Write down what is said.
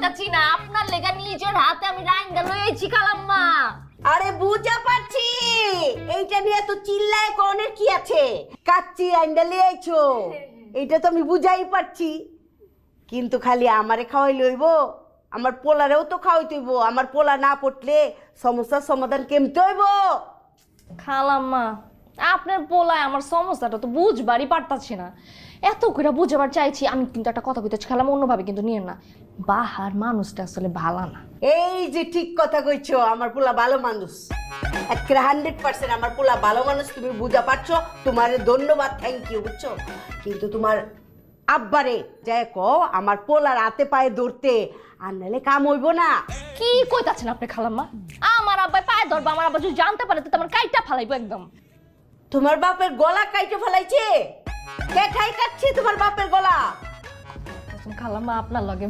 কইতাছি না, আপনার লেগা নিজের হাতে আমি রাইন্দা লইছি খালাম্মা। আরে বুঝা পাচ্ছি, এইটা নিয়ে তো চিল্লায় কোনের কি আছে? কাচ্চি আইন্ডা লিয়েছো, এইটা তো আমি বুঝাই পাচ্ছি। কিন্তু খালি আমারে খাওয়াই লইব, আমার পোলারেও তো খাওয়াইতে হইব। আমার পোলা না পড়লে সমস্যার সমাধান কেমতে হইব? খালাম্মা, আপনার পোলায় আমার সমস্যাটা তো বুঝবারই পারতাছি না। এত করে বুঝাবার চাইছি। আমি কিন্তু একটা কথা কইতেছি খালাম্মা, অন্যভাবে কিন্তু নিয়েন না। বাহার মানুষটা আসলে ভালো না। এই যে ঠিক কথা কইছো, আমার পোলা ভালো মানুষ, একেবারে 100% আমার পোলা ভালো মানুষ। তুমি বুঝা পারছো, তোমার ধন্যবাদ, থ্যাংক ইউ, বুঝছো? কিন্তু তোমার আব্বারে যাই কও আমার পোলার হাতে পায়ে ধরতে, আর নাহলে কাম হইব না। কি কইতাছেন আপনি খালাম্মা? আমার আব্বাই পায়ে ধরবা, আমার আব্বা যদি জানতে পারে তো আমার কাইটা ফালাইবো একদম। তোমার বাপের গলা কাইটে ফেলাইছে? কে খাই কাটছে তোমার বাপের গলা? খালাম্মা, আপনার লগে